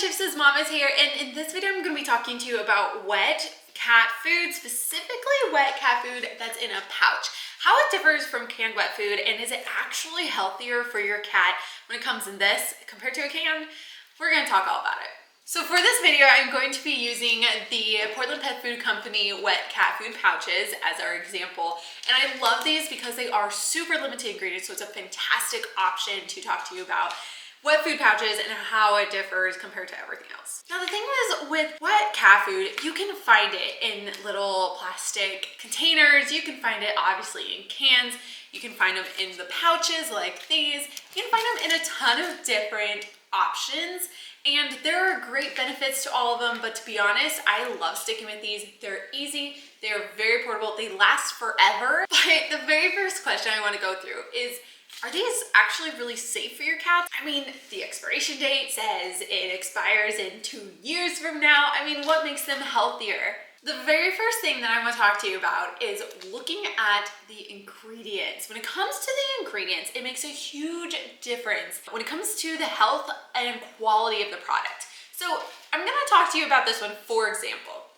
Chips' mom is here, and in this video I'm going to be talking to you about wet cat food, specifically wet cat food that's in a pouch. How it differs from canned wet food, and is it actually healthier for your cat when it comes in this compared to a can? We're going to talk all about it. So for this video, I'm going to be using the Portland Pet Food Company wet cat food pouches as our example. And I love these because they are super limited ingredients, so it's a fantastic option to talk to you about wet food pouches and how it differs compared to everything else. Now the thing is, with wet cat food, you can find it in little plastic containers. You can find it obviously in cans. You can find them in the pouches like these. You can find them in a ton of different options, and there are great benefits to all of them, but to be honest, I love sticking with these. They're easy, they're very portable, they last forever. But the very first question I want to go through is, are these actually really safe for your cats? I mean, the expiration date says it expires in 2 years from now. I mean, what makes them healthier? The very first thing that I want to talk to you about is looking at the ingredients. When it comes to the ingredients, it makes a huge difference when it comes to the health and quality of the product. So I'm going to talk to you about this one. For example,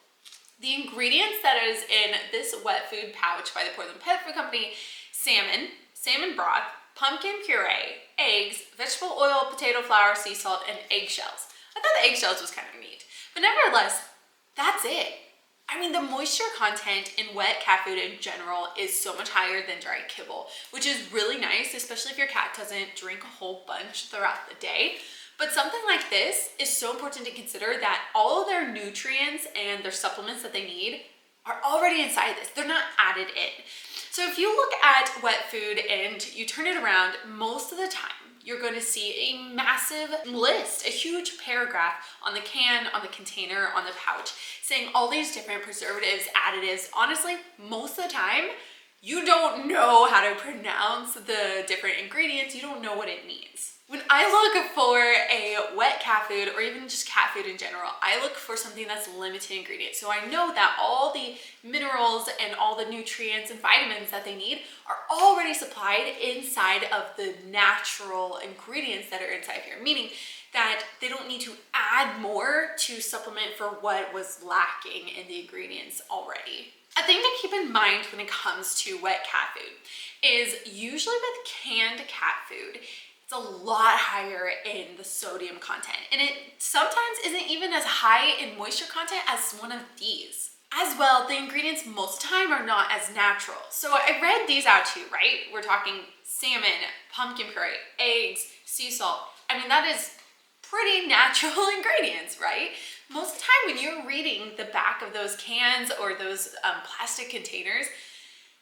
the ingredients that is in this wet food pouch by the Portland Pet Food Company: salmon, salmon broth, pumpkin puree, eggs, vegetable oil, potato flour, sea salt, and eggshells. I thought the eggshells was kind of neat, but nevertheless, that's it. I mean, the moisture content in wet cat food in general is so much higher than dry kibble, which is really nice, especially if your cat doesn't drink a whole bunch throughout the day. But something like this is so important to consider, that all of their nutrients and their supplements that they need are already inside this. They're not added in. So if you look at wet food and you turn it around, most of the time, you're going to see a massive list, a huge paragraph on the can, on the container, on the pouch, saying all these different preservatives, additives. Honestly, most of the time, you don't know how to pronounce the different ingredients. You don't know what it means. When I look for a wet cat food, or even just cat food in general, I look for something that's limited ingredients. So I know that all the minerals and all the nutrients and vitamins that they need are already supplied inside of the natural ingredients that are inside here, meaning that they don't need to add more to supplement for what was lacking in the ingredients already. A thing to keep in mind when it comes to wet cat food is, usually with canned cat food, it's a lot higher in the sodium content, and it sometimes isn't even as high in moisture content as one of these. As well, the ingredients most of the time are not as natural. So I read these out to you, right? We're talking salmon, pumpkin puree, eggs, sea salt. I mean, that is pretty natural ingredients, right? Most of the time when you're reading the back of those cans or those plastic containers,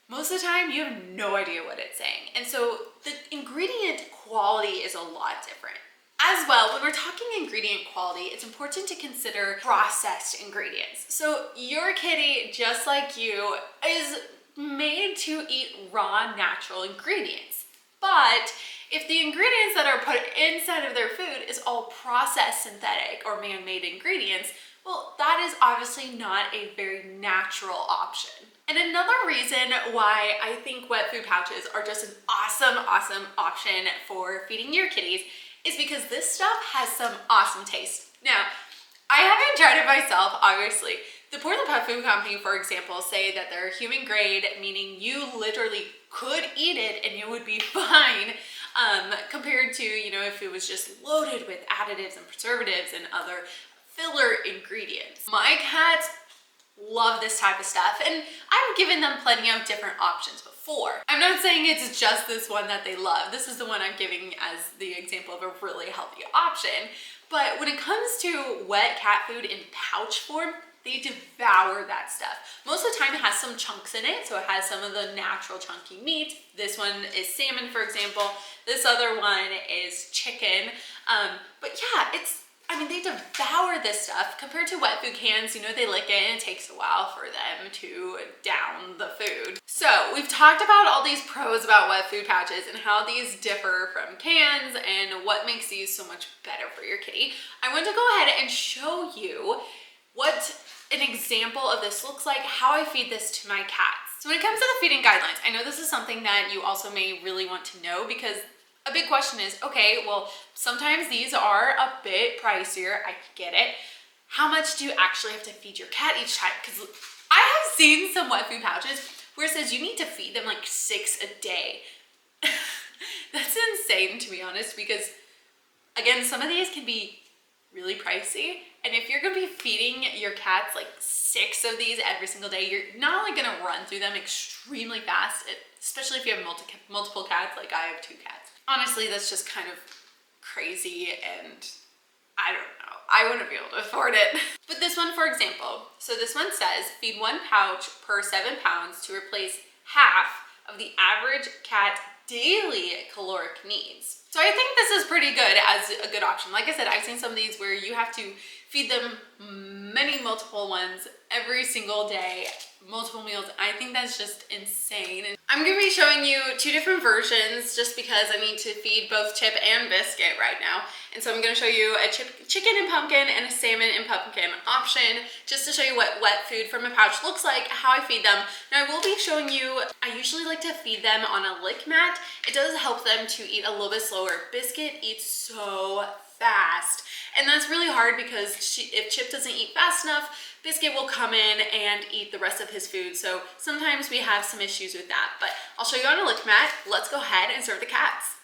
most of the time you have no idea what it's saying. And so the ingredient quality is a lot different. As well, when we're talking ingredient quality, it's important to consider processed ingredients. So your kitty, just like you, is made to eat raw, natural ingredients. But if the ingredients that are put inside of their food is all processed, synthetic, or man-made ingredients, well, that is obviously not a very natural option. And another reason why I think wet food pouches are just an awesome option for feeding your kitties is because this stuff has some awesome taste. Now, I haven't tried it myself, obviously. The Portland Pet Food Company, for example, say that they're human grade, meaning you literally could eat it and you would be fine, compared to, you know, if it was just loaded with additives and preservatives and other filler ingredients. My cats love this type of stuff, and I've given them plenty of different options before. I'm not saying it's just this one that they love. This is the one I'm giving as the example of a really healthy option. But when it comes to wet cat food in pouch form, they devour that stuff. Most of the time it has some chunks in it, so it has some of the natural chunky meat. This one is salmon, for example. This other one is chicken. But yeah, I mean, they devour this stuff. Compared to wet food cans, you know, they lick it and it takes a while for them to down the food. So we've talked about all these pros about wet food pouches and how these differ from cans and what makes these so much better for your kitty. I want to go ahead and show you what an example of this looks like, how I feed this to my cats. So when it comes to the feeding guidelines, I know this is something that you also may really want to know, because A big question is, okay, well, sometimes these are a bit pricier. I get it. How much do you actually have to feed your cat each time? Because I have seen some wet food pouches where it says you need to feed them like 6 a day. That's insane, to be honest, because again, some of these can be really pricey. And if you're gonna be feeding your cats like 6 of these every single day, you're not only gonna run through them extremely fast, especially if you have multiple cats, like I have 2 cats. Honestly, that's just kind of crazy, and I don't know. I wouldn't be able to afford it. But this one, for example, so this one says feed 1 pouch per 7 pounds to replace half of the average cat daily caloric needs. So I think this is pretty good as a good option. Like I said, I've seen some of these where you have to feed them multiple ones every single day, multiple meals. I think that's just insane. And I'm gonna be showing you 2 different versions just because I need to feed both Chip and Biscuit right now. And so I'm gonna show you a chicken and pumpkin and a salmon and pumpkin option just to show you what wet food from a pouch looks like, how I feed them. Now I will be showing you, I usually like to feed them on a lick mat. It does help them to eat a little bit slower. Biscuit eats so fast. And that's really hard because if Chip doesn't eat fast enough, Biscuit will come in and eat the rest of his food. So sometimes we have some issues with that, but I'll show you on a lick mat. Let's go ahead and serve the cats.